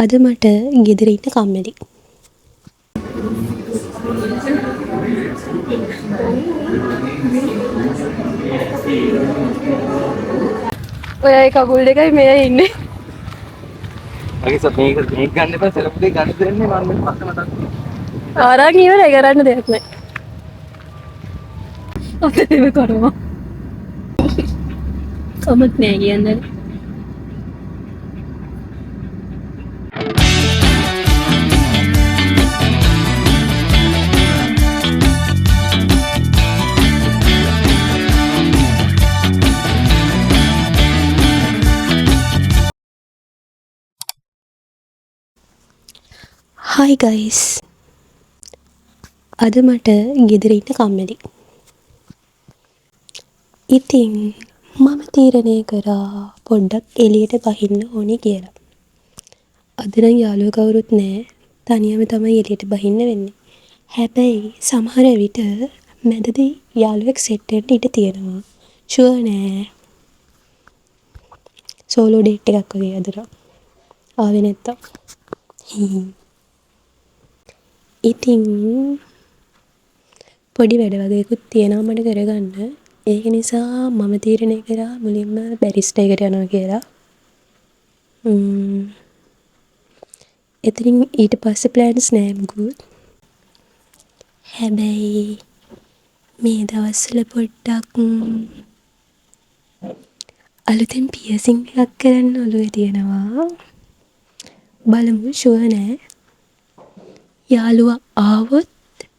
අද මට ගෙදර ඉන්න කම්මැලි. ඔයයි කකුල් දෙකයි මෙයා ඉන්නේ. මගේ මේක ගන්න එපා සෙලෆ් එක ගන්න දෙන්නේ මම මේ පස්සේ මතක් කරනවා. ආරං ඉවරයි කරන්න දෙයක් නැහැ. අපිට මේ කරනවා. කමක් නෑ කියන්නේ. Hi guys. අද මට ගෙදර ඉන්න කම්මැලි. ඉතින් මම තීරණය කරා පොඩ්ඩක් එළියට බහින්න ඕනේ කියලා. අද නම් යාළුවෝ කවුරුත් නැහැ. තනියම තමයි එළියට බහින්න වෙන්නේ. හැබැයි සමහර විට මැදදී යාළුවෙක් සෙට් වෙන්න ඉඩ තියෙනවා. ෂුවර් නෑ. සෝලෝ ඩේට් එකක් වගේ අද නම්. ආවේ නැත්තම්. ඉතින් පොඩි වැඩ වගේකුත් තියෙනවා මට කරගන්න. ඒක නිසා මම තීරණය කරා මුලින්ම බැරිස්ටා එකට යනවා කියලා. එතනින් ඊට පස්සේ ප්ලෑන්ස් නෑ මොකුත්. හැබැයි මේ දවස්වල පොඩ්ඩක් අලුතෙන් පියර්සින් එකක් කරන්න ඔළුවේ තියෙනවා. බලමු ෂුවර් නෑ. යාළුවා ආවොත්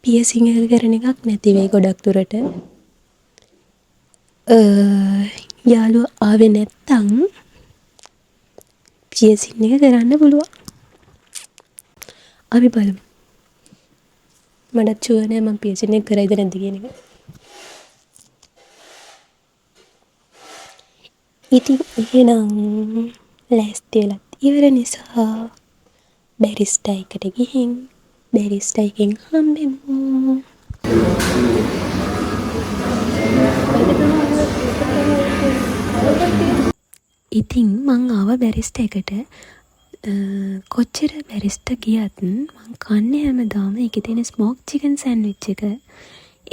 පියර්සින් එක කරන එකක් නැති වෙයි ගොඩක් දුරට. යාළුවා ආවේ නැත්තම් පියර්සින් එක කරන්න පුළුවන්. අපි බලමු. මටත් ෂුවර් නෑ මම පියර්සින් එක කරයිද නැද්ද කියන එක. ඉතින් එහෙනම් ලෑස්ති වෙලත් ඉවර නිසා බැරිස්ටා එකට ගිහින් බැරිස්ටා එකෙන් හම්බෙමු. ඉතින් මං ආවා බැරිස්ටා එකට. කොච්චර බැරිස්ටා ගියත් මං කන්නේ හැමදාම ඒකේ තියෙන ස්මෝක් චිකන් සෑන්ඩ්විච් එක.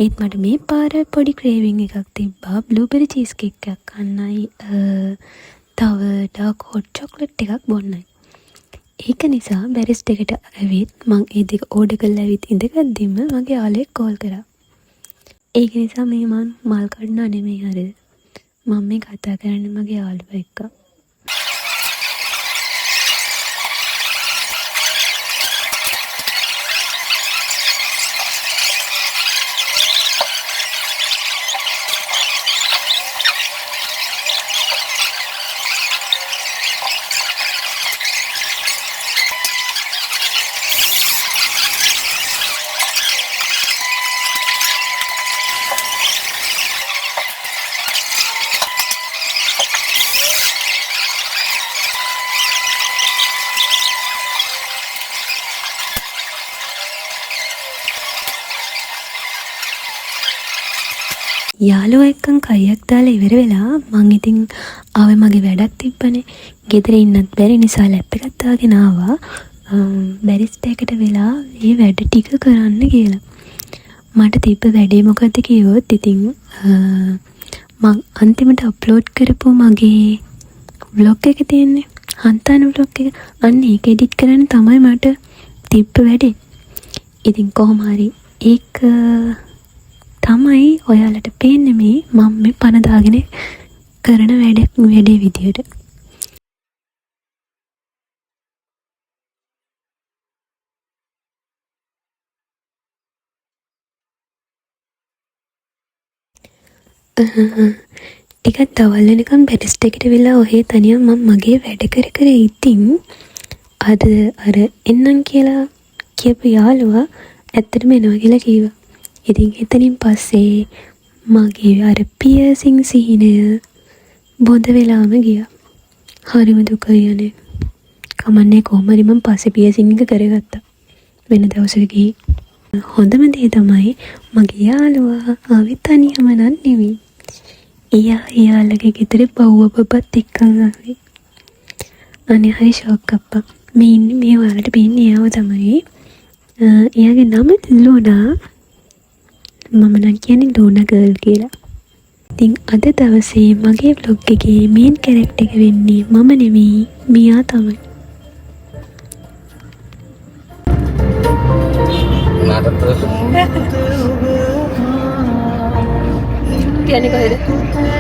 ඒත් මට මේ පාර පොඩි ක්‍රේවිං එකක් තිබ්බා බ්ලූබෙරි චීස් කේක් එකක් කන්නයි තව ඩාර්ක් හොට් චොක්ලට් එකක් බොන්නයි. ඒක නිසා බැරිස්ටා එකට ඇවිත් මං ඒ දෙක ඕඩර් කරලා ඇවිත් ඉඳගද්දිම මගේ යාළුවෙක් කෝල් කරා. ඒක නිසා මේ මං මල් කඩනවා නෙමෙයි හරිද? මම මේ කතා කරන්නේ මගේ යාළුවා එක්ක. යාළුවා එක්කන් කයියක් දාලා ඉවර වෙලා මං ඉතින් ආවේ මගේ වැඩක් තිබ්බනේ. ගෙදර ඉන්නත් බැරි නිසා ලැප් එකක් දාගෙන ආවා. බැරිස්ටා එකට වෙලා මේ වැඩ ටික කරන්න කියලා. මට තිබ්බ වැඩේ මොකද්ද කිව්වොත් ඉතින් මං අන්තිමට අප්ලෝඩ් කරපු මගේ ව්ලොග් එක තියෙන්නේ. හන්තාන ව්ලොග් එක. අන්න ඒක එඩිට් කරන්න තමයි මට තිබ්බ වැඩේ. ඉතින් කොහොම හරි ඒක තමයි ඔයාලට පේන්නේ මේ මම මේ පන දාගෙන කරන වැඩේ විදියට. ටිකක් දවල් වෙනකම් බැරිස්ටා එකට වෙලා ඔහේ තනියම මම මගේ වැඩ කර ඉතින් අද අර එන්නම් කියලා කියපු යාළුවා ඇත්තටම එනවා කියලා කිව්වා. ඉතින් එතනින් පස්සේ මගේ අර පියර්සින් සිහිනය බොඳ වෙලාම ගියා. හරිම දුකයි අනේ. කමන්නේ කොහොම හරි මම පස්සේ පියර්සින් එක කරගත්තා. වෙන දවසක ගිහින්. හොඳම දේ තමයි මගේ යාළුවා ආවේ තනියම නන් නෙවෙයි. එයාලගේ ගෙදර බව්ව බබත් එක්කන් ආවේ. අනේ හරි ෂොක් අප්පා. මේ ඉන්නේ මේ ඔයාලට පේන්නේ එයාව තමයි. එයාගේ නම ලුනා. මම නම් කියන්නේ ලුනා ගර්ල් කියලා. ඉතින් අද දවසේ මගේ vlog එකේ මේන් කැරක්ටර් එක වෙන්නේ මම නෙමෙයි මියා තමයි. කියන්නේ කොහෙද?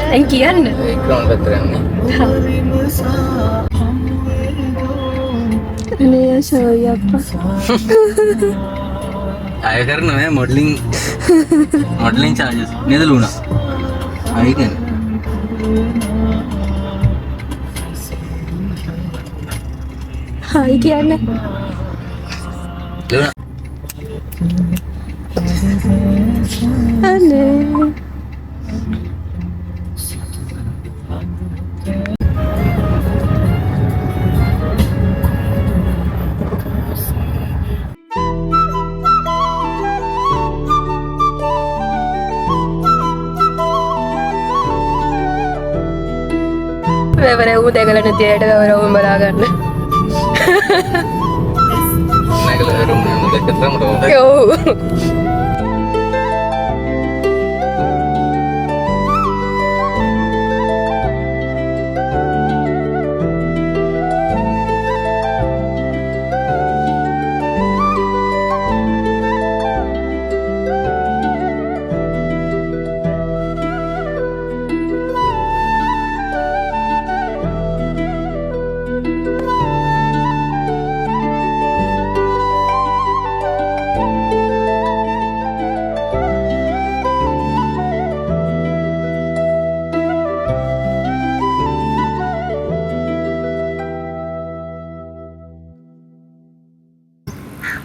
දැන් කියන්න. ඒ ග්‍රවුන්ඩ් පැත්තට යන්නේ. අනේ සෝයි අප්පා. අය කරන මේ මොඩලින් චාර්ජස් නේද ලුනා? අය කියන්නේ. හායි කියන්න. ලුනා අනේ. වැවරෙව් දෙකල නැති අයට වැවරවුම් බලා ගන්න. නැගලා හරුම් නෑ දෙකක් තමයි හොඳයි. ඔව්.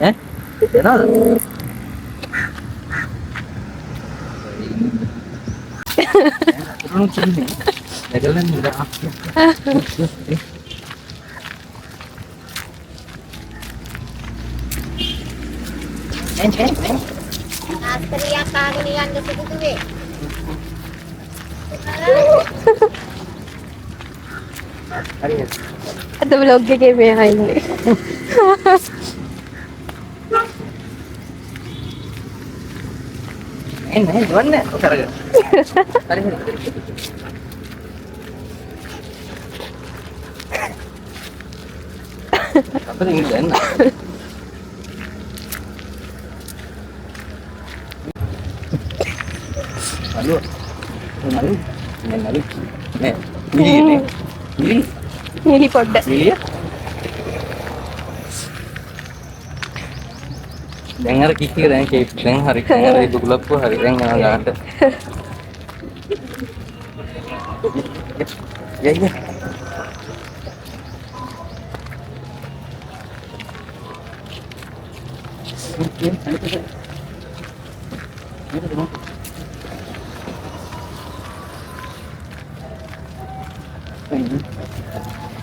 ඈ යනවද? උරුණු කියන්නේ නැගලා නේද? ආස්තරියක් කාගෙන යන්න සිදුවේ. හරියට. අද vlog එකේ මෙයා ඉන්නේ. එන්නේ දුවන්නේ කරගෙන. හරි. අපිට ඉන්න දැන්. හලෝ. නලු. නලු. නේ. මිලිනේ. නිලි පොඩ්ඩ. මිලිය. දැන් අර කික්ක දැන් කේප් දැන් හරි දැන් අර දුගලප්පු හරි දැන් යනවා ගානට. යයි.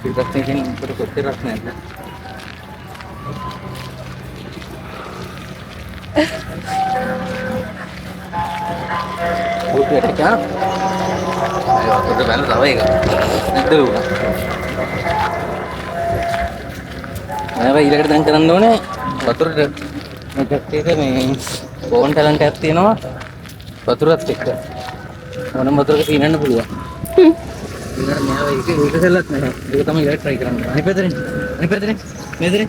Kita tinggal berkotir rasanya. Buat dia cakap. Ayo, kita balik tahu ya kan? Itu. Mana ඊළඟට දැන් කරන්න ඕනේ වතුරට මේකත් එක මේ ඕන් ටැලන්ට් එකක් තියෙනවා වතුරත් එක්ක ඕනම වතුරක පීනන්න පුළුවන්. ඊළඟට මෙයා ඒක සෙල්ලත් නැහැ. ඒක තමයි ඊළඟට try කරන්න. අනිත් පැත්තේ මේදරේ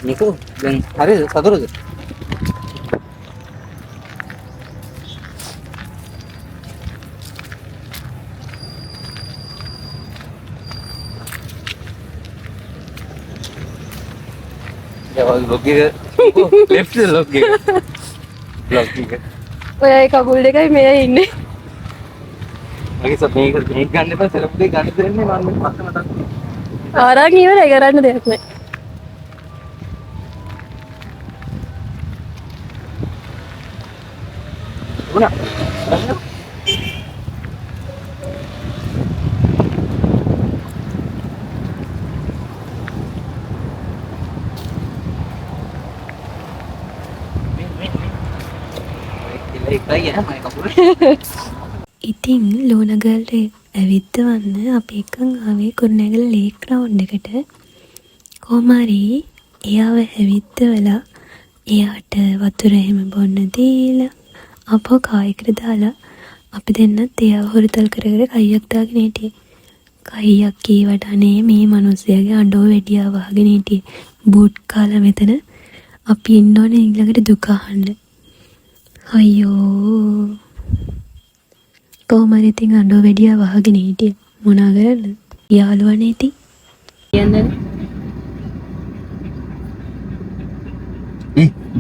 නිකෝ දැන් හරිද සතුටුද? vlog එක left vlog එක ඔයයි කකුල් දෙකයි මෙයා ඉන්නේ. මගේ සත් මේක ගන්න එපා සෙල්ෆි එක ගන්න දෙන්නේ මම මේ පස්සේ මතක් ආරං ඉවරයි කරන්න දෙයක් නැහැ. වුණා Baik, ya, main kabur. ඉතින් ලෝනගල්ට ඇවිත්තවන්න අපි එකන් ආවේ කුරුණෑගල ලේක් ග්‍රවුන්ඩ් එකට. කොහොමරි එයාව ඇවිත්තවලා එයාට වතුර එහෙම බොන්න දීලා අපෝ කායකට දාලා අපි දෙන්නත් එයාව හොරතල් කර කර කයියක් දාගෙන හිටියේ. කයියක් කීවට අනේ මේ මිනිස්සයාගේ අඬෝ වෙඩියා වහගෙන හිටියේ. බූට් කාලා මෙතන අපි ඉන්න ඕනේ ඊළඟට දුක අහන්න. අයියෝ. කොහොමද ඉතින් අඬෝ වෙඩියා වහගෙන හිටියේ මොනා කරන්නද? යාළුවනේ ඉතින්. කියන්නේ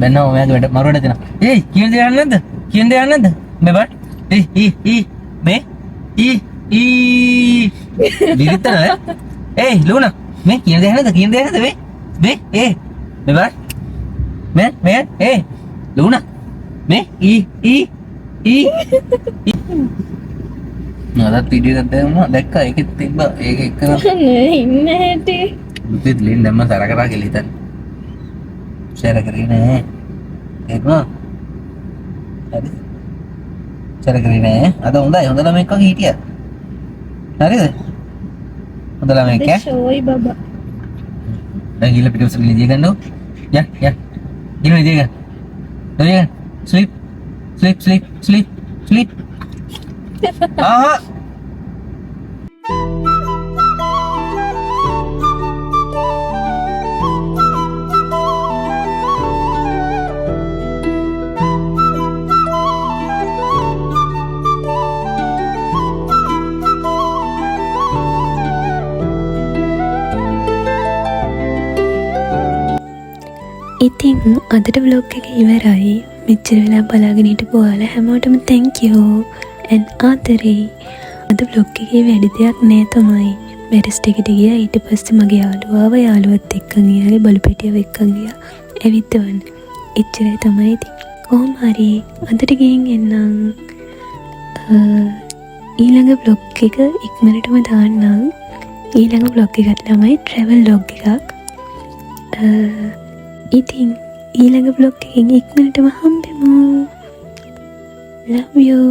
බැන්න ඔයාගේ වැඩ මරුවට දෙනවා. කියන දේ යන්නේ නැද්ද? කියන දේ යන්නේ නැද්ද? මේ බත්. මේ විරිතන ලුණා මේ කියන දේ යන්නේ නැද්ද? කියන දේ යන්නේ නැද්ද මේ බත්. මේ ලුණා මේ නදත් වීඩියෝ එකක් දැම්මා දැක්කා ඒකෙත් තිබ්බා ඒක එක්ක ඉන්න හැටි. මුතිත් ලින් දැම්ම සර කරා කියලා හිතන්න. සර කරේ නෑ. ඒකෝ. හරි. සර කරේ නෑ. අද හොඳයි හොඳ ළමෙක් වගේ හිටියා. හරිද? හොඳ ළමෙක් ඈ. ෂෝයි බබා. දැන් ගිහලා පිටුපස්සට ගිහින් දිය ගන්නකො. යන්. ගිහින් දිය ගන්න. දිය ගන්න. Sleep. ආහා. ඉතින් අදට vlog එක ඉවරයි. මෙච්චර වෙලා බලාගෙන හිටපු ඔයාලා හැමෝටම thank you and ආදරේ. අද vlog එකේ වැඩි දෙයක් නෑ තමයි. බැරිස්ට් එකට ගියා ඊට පස්සේ මගේ යාළුවාව යාළුවත් එක්කන් ගියාගේ බලු පැටියව එක්කන් ගියා. ඇවිත්වන්න. එච්චරයි තමයි ඉතින්. කොහොම හරි අදට ගිහින් එන්නම්. ඊළඟ vlog එක ඉක්මනටම දාන්නම්. ඊළඟ vlog එකත් ළමයි travel vlog එකක්. ඉතින් ඊළඟ vlog එකකින් ඉක්මනටම හම්බෙමු. Love you.